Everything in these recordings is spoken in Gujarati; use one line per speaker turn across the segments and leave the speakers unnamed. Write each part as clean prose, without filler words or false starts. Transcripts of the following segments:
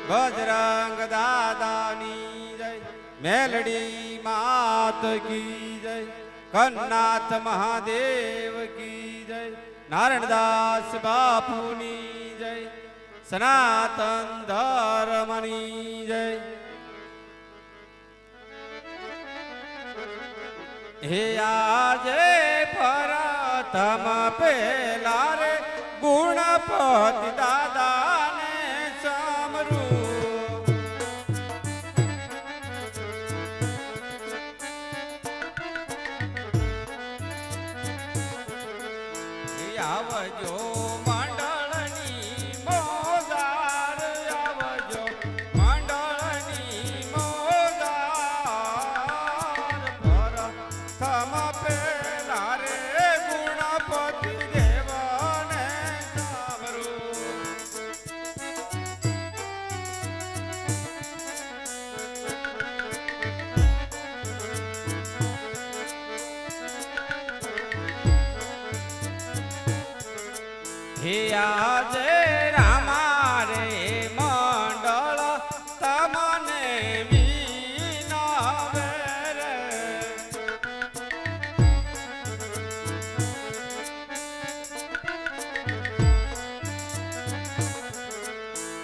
बजरंग दादानी जय, मेलडी मात की जय, कन्नाथ महादेव की जय, नारायणदास बापूनी जय, सनातन धर्मनी जय। हे आजे प्रथम पेला रे गुणपति दादा ने समरू। आवजो मंडळनी मोदार, आवजो मंडळनी मोदार, प्रथम पेला रे गुणपति देवने समरू। हे आजे रामा रे मंडल तमने मीनावे रे।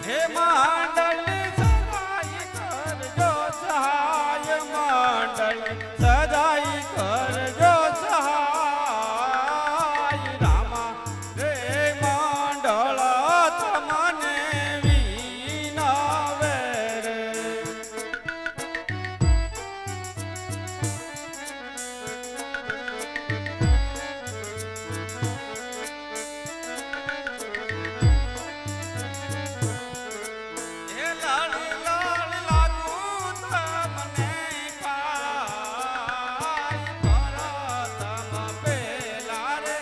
हे मंडल सदाई कर जो सहाय, मंडल सदाई कर जो सहाय, रामा रे मंडल तमने वीणावे रे। हे लाल लाल लागू तमने पाय, प्रथम पेला रे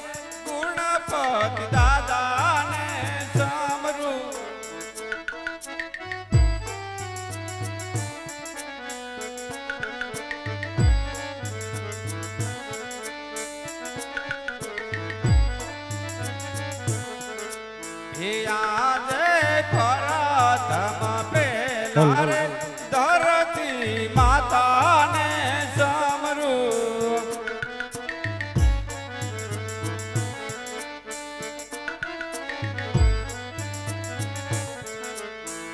गुणपति दादा ने समरू। हे आजे प्रथम पेला रे धरती माता ने समरू।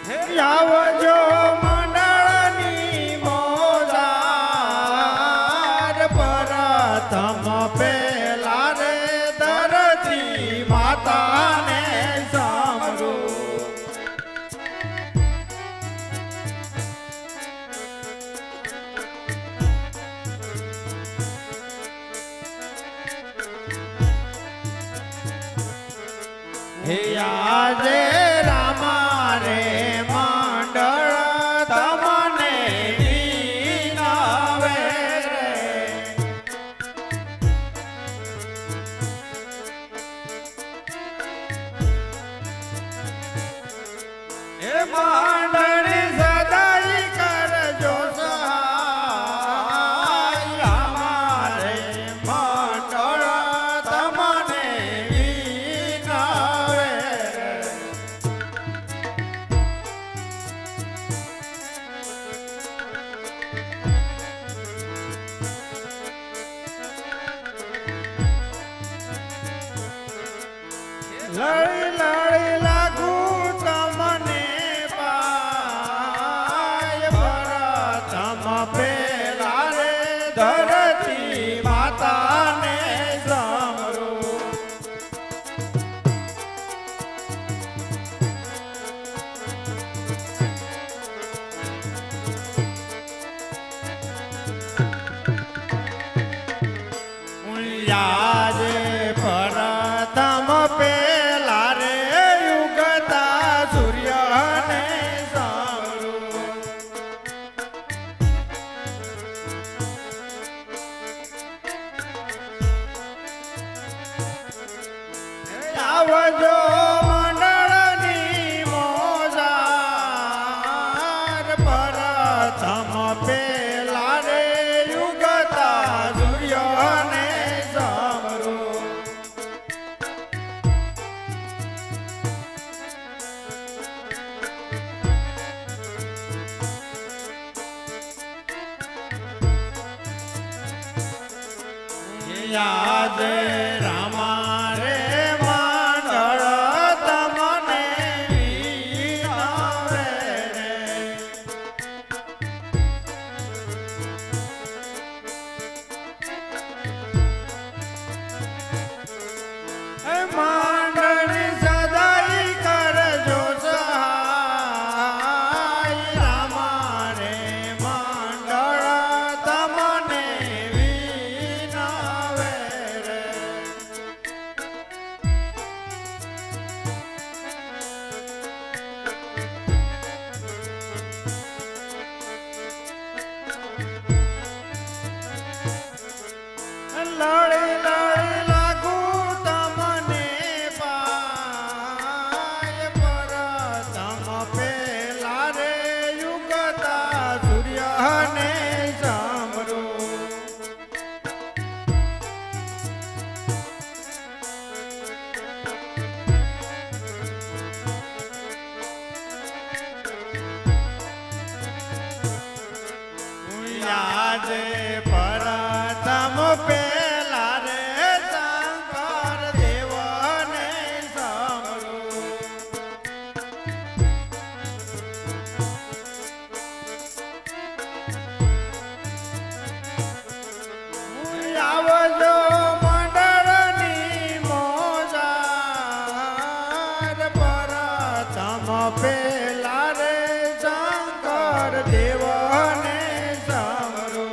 हे आवजो मंडळनी मोदार, प्रथम पेला रे धरती माता ने समरू। हे आजे रामा रे मंडळ तमने वीणावे रे। हे मंडळी सदाई कर जो सहाय, रामा रे मंडळ तमने वीणावे रे। લડી લડી લાગુ તમને પાય, પ્રથમ પેલા રે ધરતી માતાને સમરૂ। આજે પ્રથમ પેલા રે યુગતા સૂર્યને સમરૂ। આવજો મંડળની મોજાર, પ્રથમ પેલા રે યુગતા સૂર્યને સમરૂ। આજે રામા રે મંડળ તમને વિનાવે રે. મંડળની સદાઈ કરજો સહાય રામા રે મંડળ તમને વિનાવે રે. લડી લડી લાગુ તમને પાય પરતમ પેલા રે યુગતા સૂર્યને સમરો. આજે પરતમ પેલા રે શંકર દેવને સમરો. આવજો મંડળની મોજાર પરતમ પેલા રે શંકર દેવને સમરો.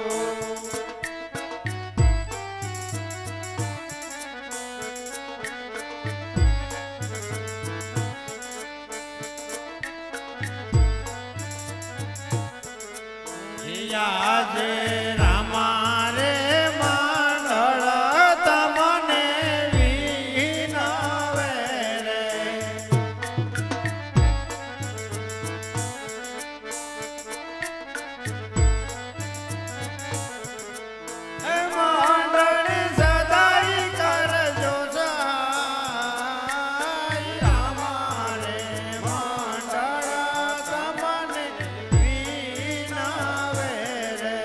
આજે રામા રે મંડળ તમને વિનાવે રે. મંડળની સદાઈ કરજો સહાય રામા રે મંડળ તમને વિનાવે રે.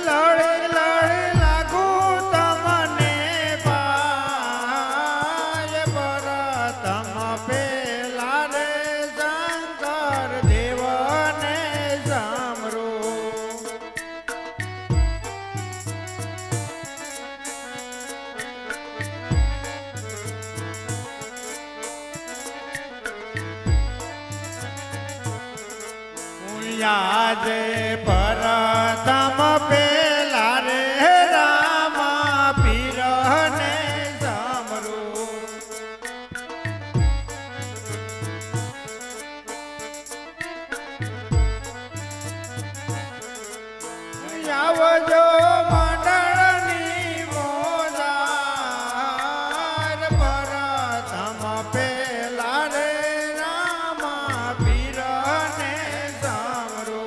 લડી લડી લાગુ તમને પાય પરતમ પેલા રે શંકર દેવને સમરો. આજે પરતમ પેલા રે રામા પીરને સમરો. આવજો મંડળની મોજાર પરતમ પેલા રે રામા પીરને સમરો.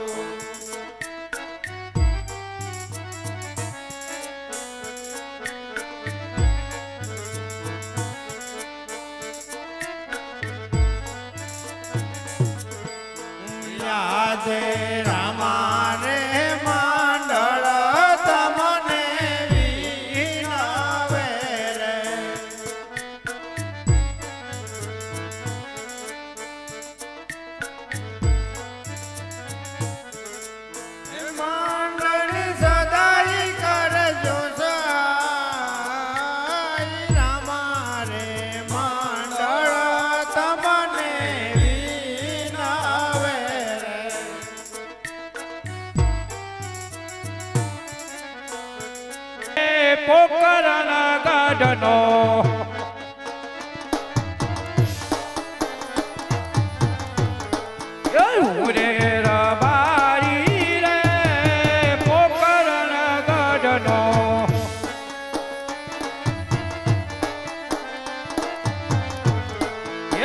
આજે રામા રે મંડળ તમને વિનાવે રે. મંડળની સદાઈ કરજો સહાય રામા રે મંડળ તમને વિનાવે રે.
પોકરણ ગઢનો રે રબારી રે પોકરણ ગઢનો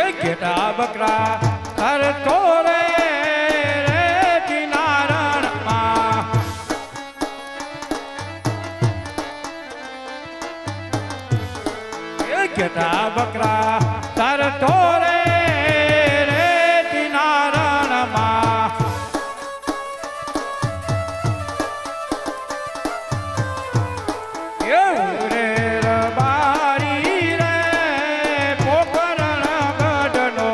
એ ઘેટા બકરા કરતો રે કિનારણમાં બકરા તરતો રે કિનારણમાં એવું રે રબારી રે પોકરણ ગઢનો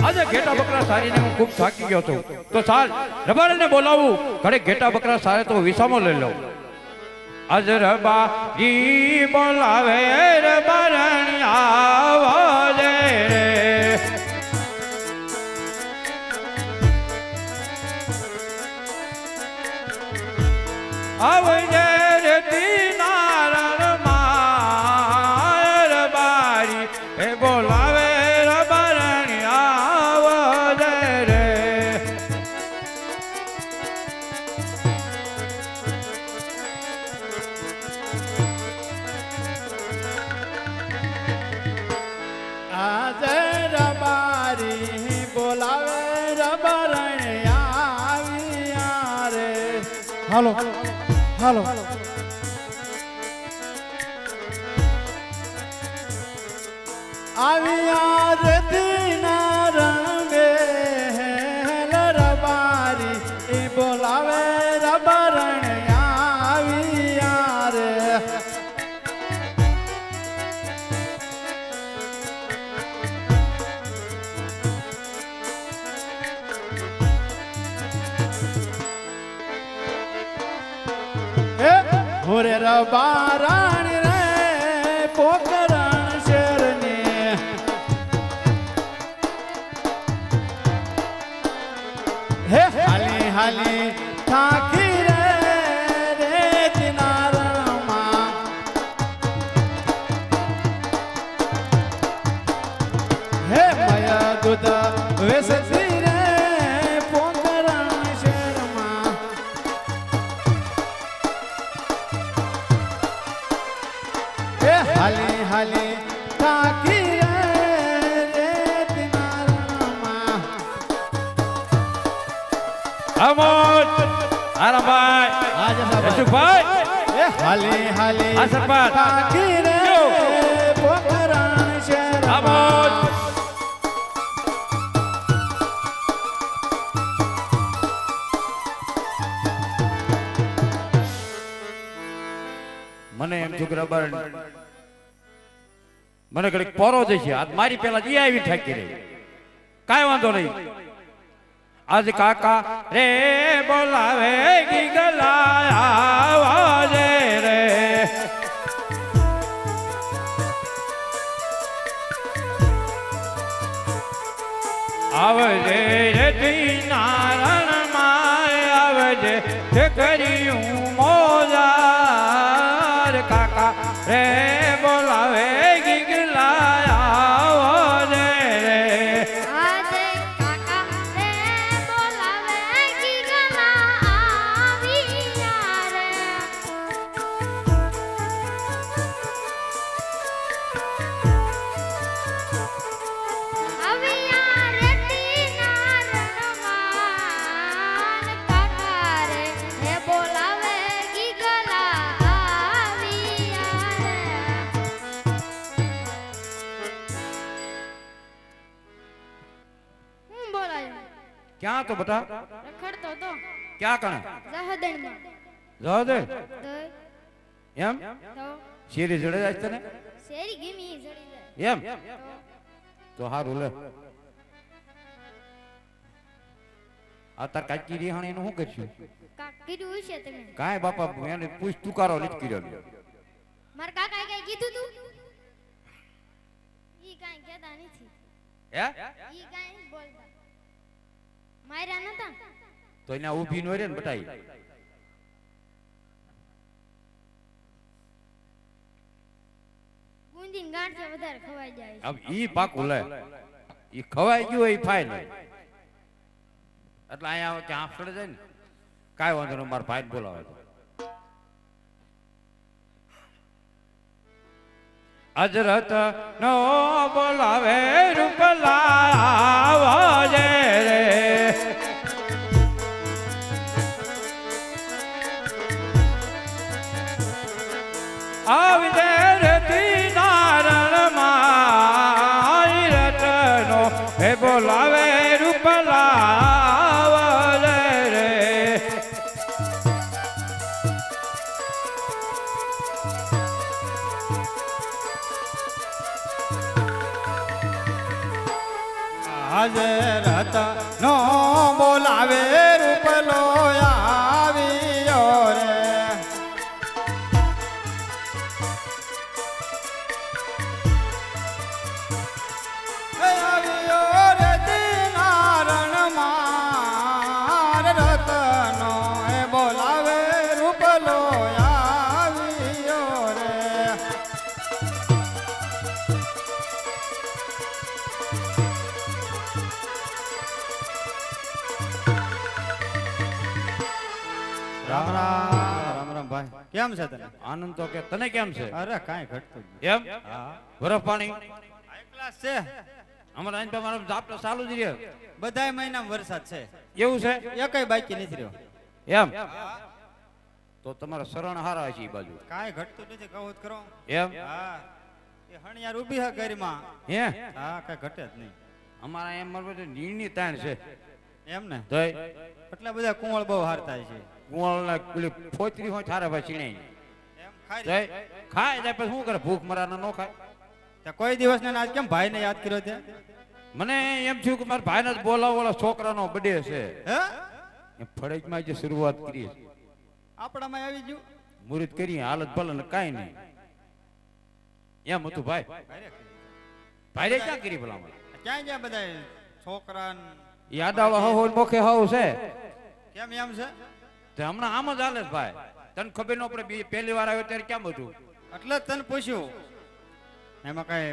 આજે ઘેટા બકરા સારીને હું ખૂબ થાકી ગયો હતો તો ચાલ રબારીને બોલાવું ઘરે ઘેટા બકરા સારે તો વિસામો લઈ લઉં આજ રબારી બોલાવે રબારણી આવજે રે આવજે રે કિનારણમાં રબારી એ બોલાવે રબારણી આવજે રે
આજે રબારી બોલાવે રબારણે આવ્યા રે. હાલો હાલો આવ્યા રે દીના રંગે રબારી એ બોલાવે રબારણે આવ્યા રે. હોરે રબારાણી રે પોકરણ શેરની હે હાલી હાલી થાકી રે કિનારમાં હે મયા દૂધ વેસતી રે પોકરણ શેરમાં હાલી હાલી થાકી રે કિનારામાં
અમોદ આરામભાઈ
આજે સાહેબ
અશુભાઈ
હાલી હાલી
આ સરપંચ
થાકી રે પોકરણ શેરમાં
મને એમ થયું કે રબર મને ઘડીક પોરો દે છે આજ મારી પેલા જી આવી ઠાકી રહી કાંઈ વાંધો નહીં આજ કાકા રે બોલાવે ગીગલા આવજે રે આવજે રે કિનારણમાં આવજે તે કર્યું મોજાર કાકા રે બોલાવે ગીગલા આવજે રે
આજે કાકા રે બોલાવે ગીગલા આવ્યા રે. આવ્યા રે કિનારણમાં કાકા રે બોલાવે ગીગલા આવ્યા રે. હું બોલાયો
ક્યાં તો બતા
રખડતો તો
ક્યાં કણે
જહદણમાં
જવા દે
તો
એમ
તો
શેરી જડે જાય તને
શેરી ગમી જડી જાય
એમ તો હારું લે આ તાર કાચી રિહાણી નું શું કરશું
કાક કીધું છે તમે
કાંઈ બાપા એને પૂછ તુકારો નથી કર્યો
માર કાકાએ કઈ કીધું તું ઈ કાઈ કહેતા નથી
હે
ઈ કાઈ બોલતા માર્યા નતા
તો એને ઊભી નો રે ને બટાઈ
ગુંદીન ગાંઠિયા વધારે ખવાઈ જાય છે.
હવે ઈ પાકું લે ઈ ખવાઈ ગયું હોય ફાઇન એટલે અહીંયા ત્યાં આફડે જાય ને કાંઈ વાંધો નહીં મારા ભાઈ બોલાવે તો અજરત નો બોલાવે રૂપલા આવજે રે
હાજરત નો બોલાવે રૂપલો આવ્યો રે આવ્યો રે દિનારણ માર રતનો એ બોલાવે રૂપલો આવ્યો રે રામ રામ રામ ભાઈ કેમ છે તને
આનંદ તો કે તને કેમ છે
અરે કાંઈ ઘટતું જ
એમ
નહીં. હા
બરફ પાણી
હાઈ ક્લાસ છે
અમારા અહીં તો મારો ઝાપટો ચાલુ જ રહ્યો
બધાય મહિનામાં વરસાદ છે
એવું છે
એકય બાકી નથી રહ્યો
એમ તો તમારા શરણ હારા છે એ બાજુ
કાંઈ ઘટતું નથી કહું જ કરો
એમ
હા એ હણિયાર ઊભી હે ઘરમાં
હે
હા કાંઈ ઘટે જ નહીં
અમારા એમ મારું બધું નીણની તાણ છે
એમ ને
તોય
એટલા બધા કુંવળ બહુ હારતા છે
કુંવળ ને પેલી ફોતરી હોય થારે ભાઈ છીણે
એમ ખાઈ
તોય ખાય જાય પછી શું કરે ભૂખ મરાના નો ખાય
તે કોઈ દિવસ ને આજ કેમ ભાઈને યાદ કર્યો તે
મને એમ થયું કે મારા ભાઈને જ બોલાવો ઓલા છોકરાનો બર્થડે છે
હે
એ ફળજમાં જે શરૂઆત કરી છે
આપણામાં આવી ગયું
મુહૂર્ત કરીએ હાલત ભલે ને કાંઈ નહીં એમ હતું ભાઈ ભાઈ ક્યાં કરી ભલા
ક્યાં ગયા બધા છોકરા ને?
યાદ આવે હો મોખે હો છે
કેમ એમ છે
તે હમણાં આમ જ હાલે છે ભાઈ તને ખબર ન પડે પહેલી વાર આવ્યો ત્યારે કેમ હતું
એટલે જ તને પૂછ્યું એમાં કઈ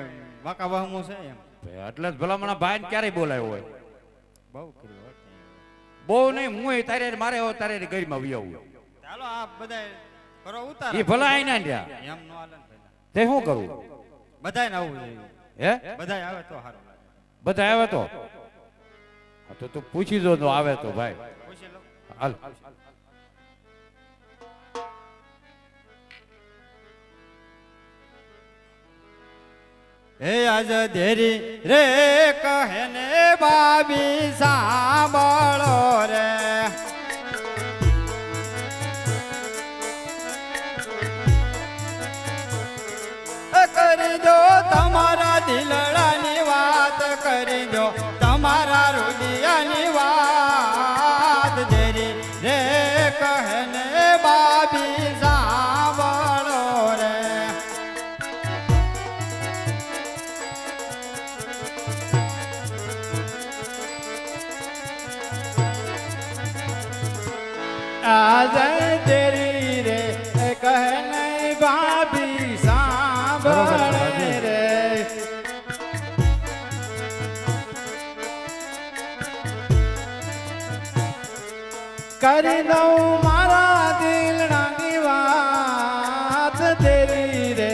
વાકા વહમું છે એમ
એટલે જ ભલામણા ભાઈ ક્યારેય બોલાયો હોય
બહુ કર્યું હો.
બહુ નહીં હું તારે મારે હો તારે ઘરમાં વી આવું
ચાલો આ બધા કરો ઉતાર
એ ભલા આઈ ના રહ્યા
એમ નો હાલે ને પેલા
તે શું કરવું
બધાય ને આવવું જોઈએ
હે
બધાય આવે તો સારું લાગે
બધા આવે તો હા, તો તું પૂછી જો તો આવે તો ભાઈ
પૂછી લો
હાલ
હે આજ ધેરી રે કહે ને બાબી સાંભળો રે કરી દો તમારા દિલડાની વાત કરી દો તમારા રુદિયાની વાત ધેરી રે કહે ને બાબી સાંભળો રે આજ તેરી રે કહે નહીં ભાભી સાંભળે રે કરી દઉં મારા દિલડાની વાત તેરી રે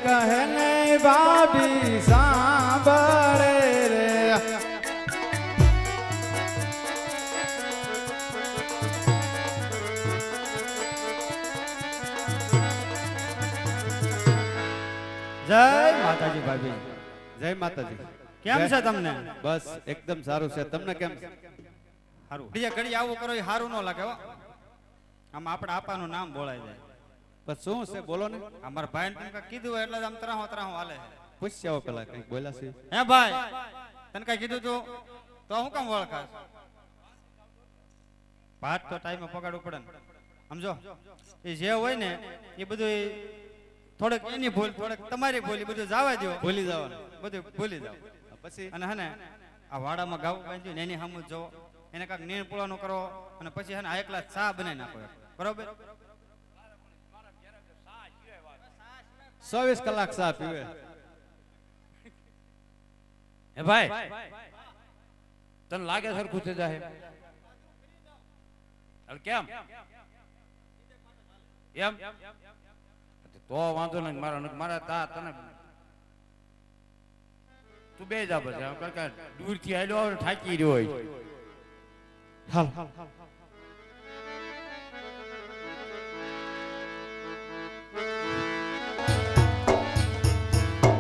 કહે નહીં ભાભી સાંભળે રે જય માતાજી ભાભી
જય માતાજી
કેમ છે તમને
બસ એકદમ સારું છે તમને કેમ છે?
સારું બીજા ઘડી આવું કરો એ સારું ન લાગે હો આમ આપણે આપાનું નામ બોલાય જાય
પણ શું છે બોલો ને
અમારા ભાઈ ને કઈ કીધું હોય એટલે જ આમ તરાહો તરાહો હાલે
પૂછ્યા આવો પેલા કઈક બોલ્યા છે
હે ભાઈ તને કઈ કીધું તું તો હું કામ ઓળખાસ ભાત તો ટાઈમે પગાડવું પડે ને સમજો એ જે હોય ને એ બધું થોડેક એની ભૂલ થોડેક તમારી ભૂલ એ બધું જવા દો
ભૂલી જવાનું
બધું ભૂલી જાવ
પછી
અને હે ને આ વાડામાં ગાવું બાંધ્યું ને એની સામું જોવો એને કાંઈક નીણ પૂળાનું કરો અને પછી હે ને આ એકલા ચા બનાવી નાખો બરોબર
24 કલાક ચા પીવે
હે ભાઈ તને લાગે સરખું થઈ જાય હાલ કેમ એમ તો વાંધો નહીં મારા તા તને તું બે જા પછી આમ કાકા દૂર થી આલ્યો આવે ને થાકી રહ્યો હોય હાલ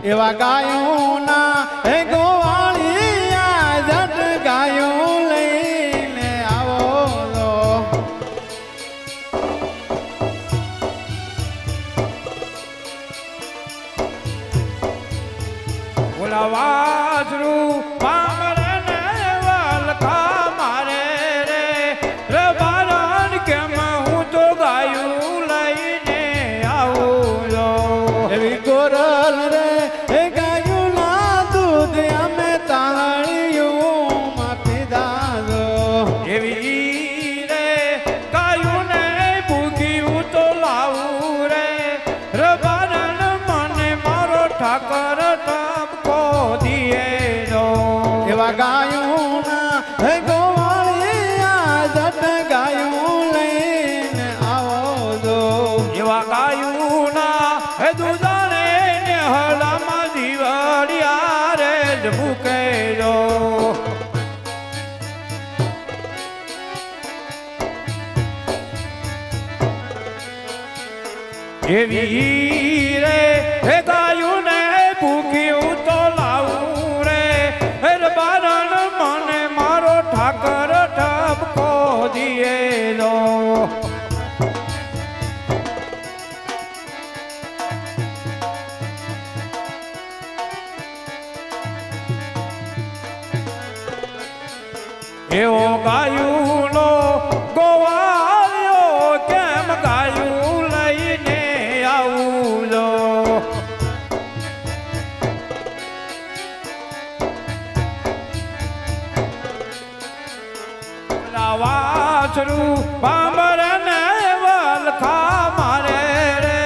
એવા ગાયો ના હે ગોવાળિયા જટ ગાયો લઈને આવો લો
ઓલા વાસરું પામરે ને વલખા મારે રે રબારણ કેમ હું તો ગાયું લઈને આવું જો
એવી ગોરલ રે એ ગાયું ના દૂધ અમે તાળીયું માં પીધા દો
એવી રે ગાયું ને ભૂખ્યું તો લાવું રે રબારણ મને મારો ઠાકર ટપકો દીએ જો
એવા ગાયું ના હે ગોવાળિયા જટ ગાયું લઈને આવો દો
એવા ગાયું ના હે દુધાને ને હલામાં જીવડિયા રે જ મૂકે જો એવી રે હે ગાયું ને ભૂખ્યું તો લાવું રે હે બારણ મને મારો ઠાકર ઠપકો દીએ લો એવો ગાયું નો ગોવાળિયો કેમ ગાયું લઈને આવું લો વાસરું પાંબર ને વલખા મારે રે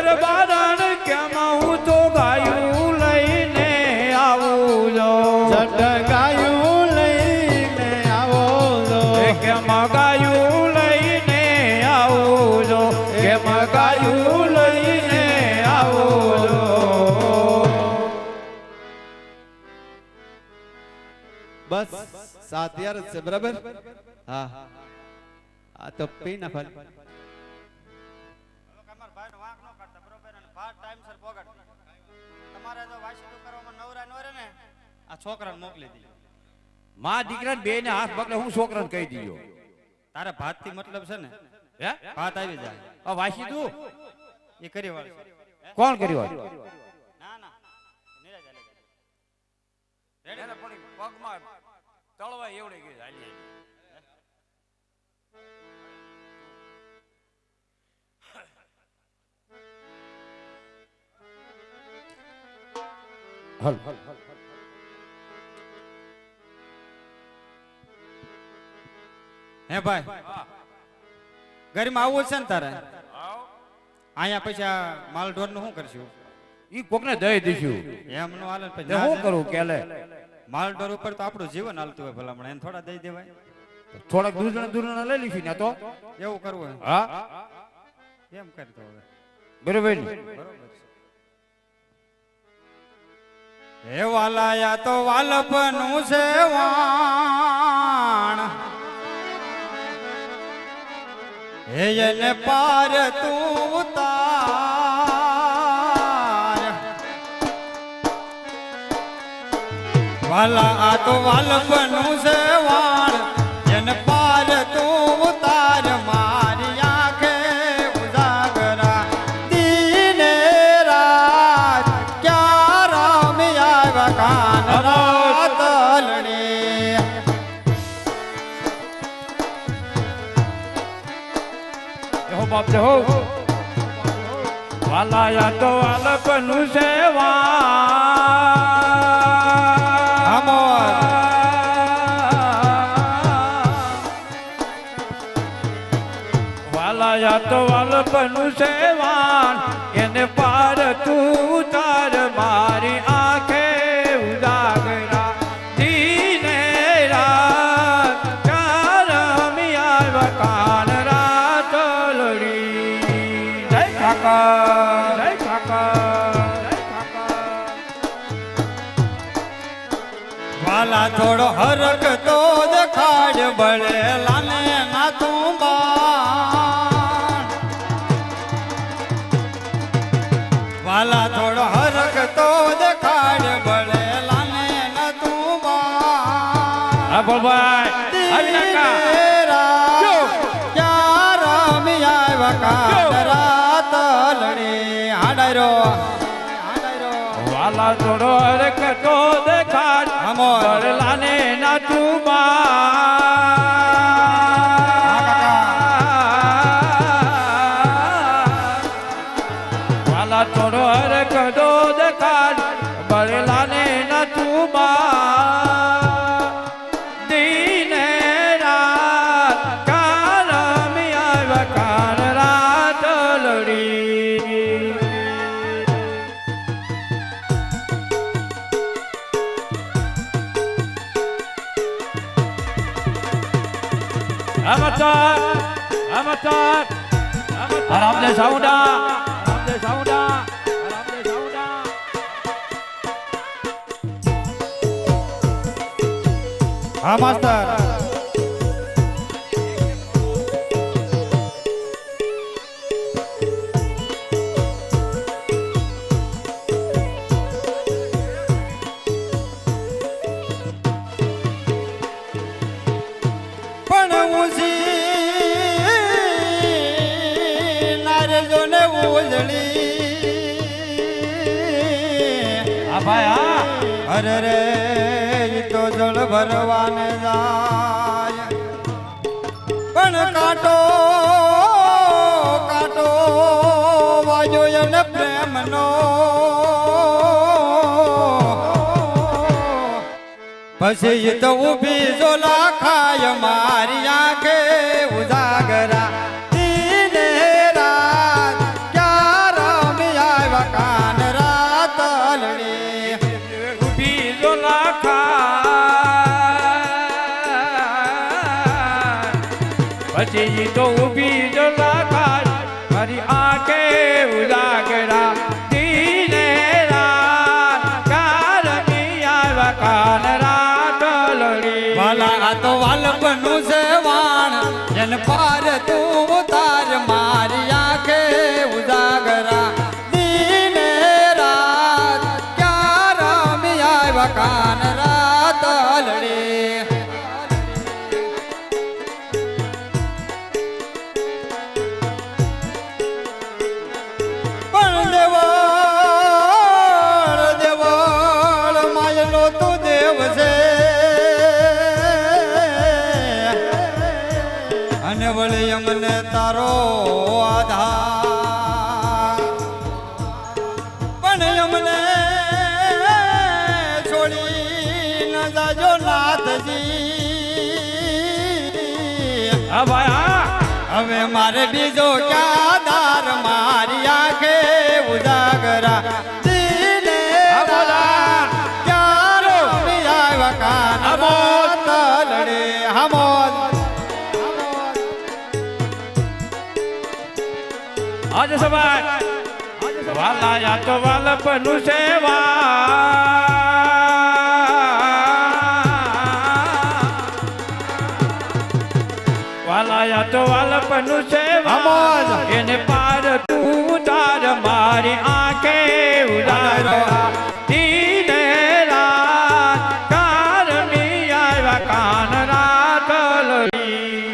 રબારણ કેમ હું તો ગાયું લઈને આવું લો
જટ ગાયું લઈને આવો દો
કેમ ગાયું લઈને આવું જો કેમ ગાયું લઈને આવું જો
બસ સાત યાર જ છે બરાબર હા આ તો પી નાખો
હવે તમારા ભાઈનો વાંક ન કાઢતા બરોબર અને ભાત ટાઈમસર પોગાડતી તમારે જો વાસીડું કરવામાં નવરા ન રહે ને આ છોકરાને મોકલી દી
માં દીકરા બે ને હાથ પકડે હું છોકરાને કહી દીધો
તારે ભાત થી મતલબ છે ને
હે
ભાત આવી જાય
આ વાસી તું
એ કરી વાળ
કોણ કર્યું
ના ના નિરાજ હાલે જાય.
એને પણ પગમાં તળવા એવડે ગઈ હાલી હલ
હે ભાઈ ઘરમાં આવવું છે ને તારે અહીંયા પછી આ માલ ઢોર નું શું કરશું
ઈ કોકને દઈ દીધું
એમ નો હાલે પછી
તે
ના
શું
જાય.
કરું કેલે
માલ ઢોર ઉપર તો આપણું જીવન હાલતું હોય ભલામણ એને થોડા દઈ દેવાય
થોડાક દૂરના લઈ લીધી ને તો
એવું કરવું હોય
હા
એમ કરતો હવે
બરોબર ને?
બરોબર છે હે વાલાયા તો વાલપનું છે વાણ હે એને પાર તું ઉતાર વાલા આ તો વાલપનું છે વાણ એને પાર તું ઉતાર મારી આંખે ઉજાગરા દીને રાત ક્યાં રામી આવ્યા કાન રાતલણી
હો બાપ જે હો વાલાયા તો વાલપનું સેવા વાલાયા તો વાલપનું સેવાન એને પાર તું તાર મારી આંખે ઉજાગરા દીને રાત ચાર મિયા કાન રાત લડી જય ઠાકર જય ઠાકર જય ઠાકર
વાલા થોડો હરક તો દેખાડ બળે લાને ના તું બાણ વાલા થોડો હરક તો દેખાડ બળે લાને ના તું બાણ
હા બોલભાઈ આવી નાકા
ક્યાં રામી આવ્યા કાન રાત લડી હાડાયરો
વાલા વાલા થોડો હરકતો દેખાડ
અમોલ.
વરલાને ના તું વાલા થોડો હરકતો દેખાડ વરલાને ના તું દીને રાત કારમી આવ્યા કાન રાત લડી Amatar, amatar, Aramde Sauda, Aramde Sauda, Aramde Sauda.
હા માસ્તર પણ ઉસી નારજો ને ઉજળી
હા ભાઈ હા
અરે રે ઈ તો જળ ભરવાને જાય પણ કાંટો કાંટો વાજો એને પ્રેમનો પછી ઈ તો ઊભી ઝોલા ખાય મારી આંખે ઉજાગરા દીને રાત ક્યાં રમી આવ્યા કાન રાત લડી
ઊભી ઝોલા ખાય પછી તો ઊભી ઝોલા ખાય મારી આંખે ઉજાગરા દીને રાત કારમી આવ્યા કાન રાત લડી
વાલા આ તો વાલપનું છે વાણ જન પાર તું તાર મારી આંખે ઉજાગરા દીને રાત ક્યાં રમી આવ્યા કાન રાત લડી પણ દેવળ દેવળ માયલો તું દેવ છે અને વળી અમને તારો આધાર પણ અમને છોડી ન જાજો નાથજી
હા ભાઈ હા
હવે મારે બીજો ક્યાં દાર મારી આંખે ઉજાગરા દીને રાત ક્યાં રમી આવ્યા કાન રાત લડે હમોલ
આજે સવાય વાલા યા તો વાલપનું સેવા વાલા યા તો વાલપનું સેવા
અમોજ.
એને પાર તું તાર મારી આંખે ઉડાડવા દીને રાત કારમી આવ્યા કાન રાત લડી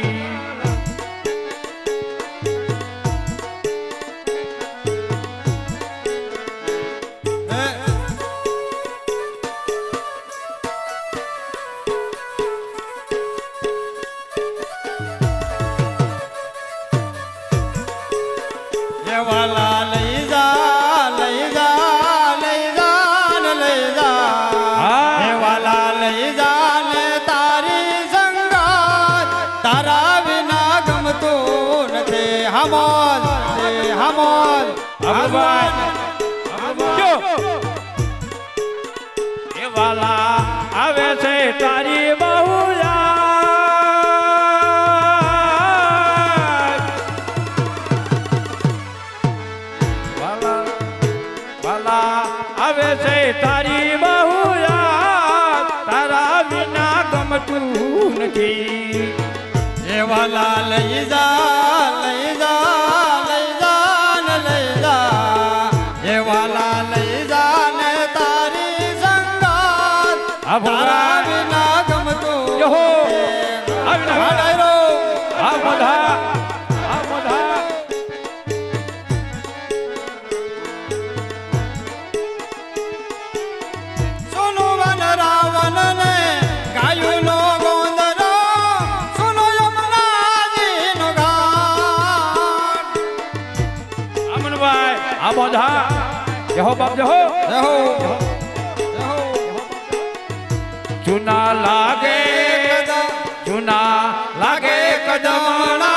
એ વાલા લઈ જા લઈ જા લઈ જા ને લઈ જા
હા.
એ વાલા લઈ જા ને તારી સંગાત તારા વિના ગમતું નથી હમોલ હમોલ
જો એ વાલા આવે છે તારી બહુ યાદ વાલા વાલા આવે છે તારી બહુ યાદ તારા વિના ગમતું નથી
એ વાલા લઈ જા લઈ જા લઈ જા ને લઈ જા એ વાલા લઈ જા ને તારી સંગાત
આ ભગવાન.
તારા વિના ગમતું
યહો.
નથી.
આ વિના.
હા, ડાયરો.
આ બધા આ બધા જહો બાપ જહો
જય હો
ચુના લાગે ચુના લાગે કદમણા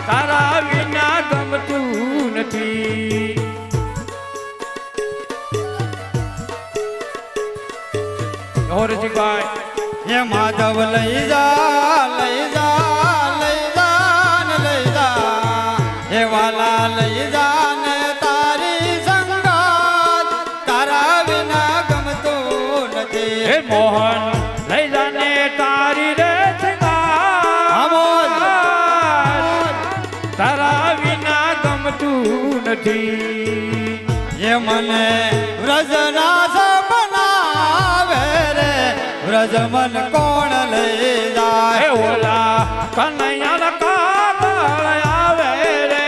તારા વિના ગમતું નથી રસિકભાઈ
એ માધવ લઈ જા લઈ જા લઈ જા ને લઈ જા એ વાલા લઈ જા ને તારી સંગાત તારા વિના ગમતું નથી
હે મોહન લઈ જાને તારી રે
આમોદ.
તારા વિના ગમતું નથી
એ મને વ્રજના સપનાવે રે વ્રજ મન કોણ લઈ
હે
જાય
ઓલા કનૈયા કાગળ આવે રે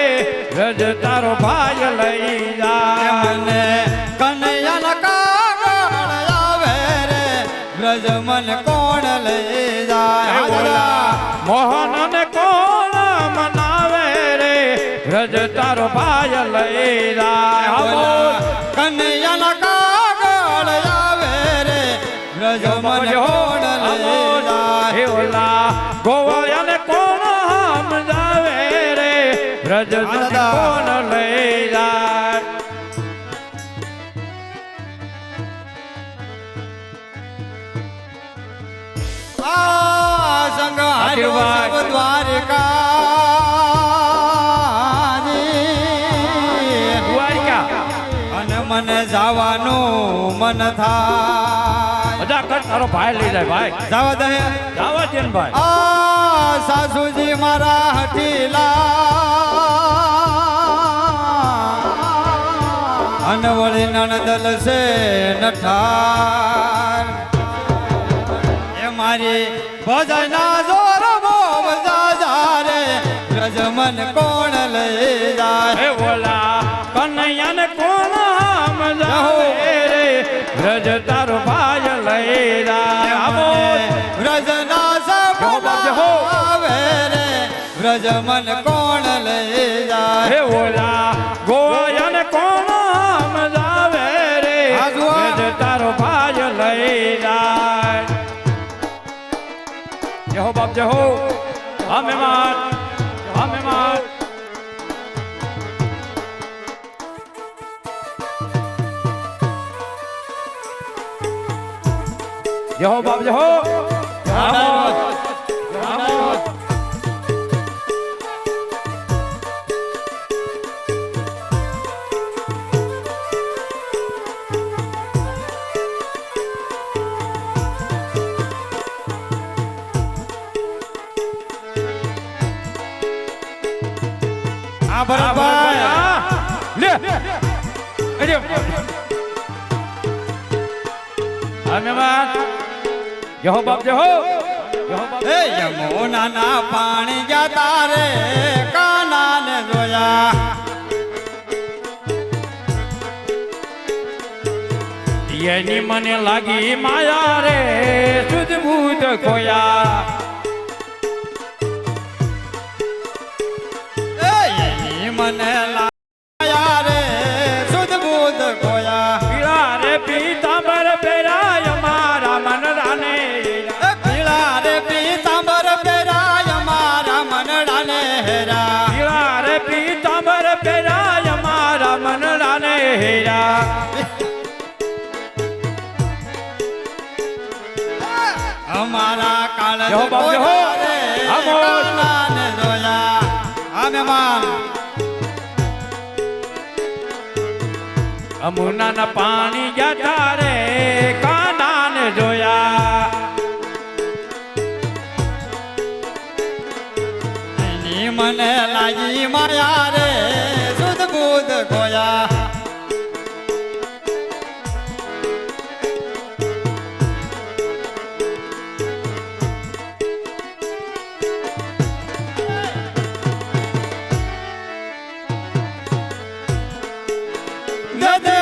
રજ તારો ભાઈ લઈ
એ
જાય
મને કનૈયાના કાગળ આવે રે વ્રજ મન કોણ લઈ
હે
જાય
ઓલા મોહન ને કોણ મનાવે રે રજ તારો ભાઈ લઈ જાય
બોલા, કનૈયાના કાગળ આવે રે વ્રજ મન કોણ લઈ જાય
હે ઓલા ગોવાળિયાને કોણ સમજાવે રે બ્રજ
દાદા.
કોણ લઈ જાય
આ સંગ હાલ્યો
આશીર્વાદ.
સૌ દ્વારિકાની.
દ્વારિકા
અને મને જવાનું મન થાય
બધા કર તારો ભાઈ લઈ જાય ભાઈ
જવા દે
જાવા દે ને ભાઈ
આ સાસુજી મારા હઠીલા અને વળી નણદલ છે નઠાર એ મારી ભજના જોર બોબ જા રે વ્રજ મન કોણ લઈ જાય
હે ઓલા કનૈયાને કોણ સમજાવે રે બ્રજ તારો ભાઈ લઈ જાય આમોદ.
વ્રજના
જહો બાપ જહો.
આવે રે વ્રજ મન કોણ લઈ જાય
હે ઓલા ગોવાળિયાને કોણ સમજાવે રે
હા, જુઓ.
બ્રજ તારો ભાઈ લઈ જાય જહો બાપ જહો અમે માત જહો બાપ જહો આમોદ. આમોદ.
આ ભરતભાઈ
લે અરે અમે માત જહો બાપ જહો
એ યમુનાના પાણી ગયા તારે કાનાને જોયા
એની મને લાગી માયા રે સુધ બુધ ખોયા
એની મને લાયા રે સુધ બુધ ખોયા
પીળા રે પીતાંબર પહેરાય મારા મન રાને
પીળા રે પીતાંબર પહેરાય મારા મનડાને હેરા
પીળા રે પીતાંબર પહેરાય મારા મન રાને હેરા
અમારા કાળ
જહો બાપ જહો. આમોદ.
કાનાને જોયા અમે માન
અમુનાના પાણી ગયા તારે કાનાને જોયા
એની મને લાગી માયા રે સુધ બુધ ખોયા ગદે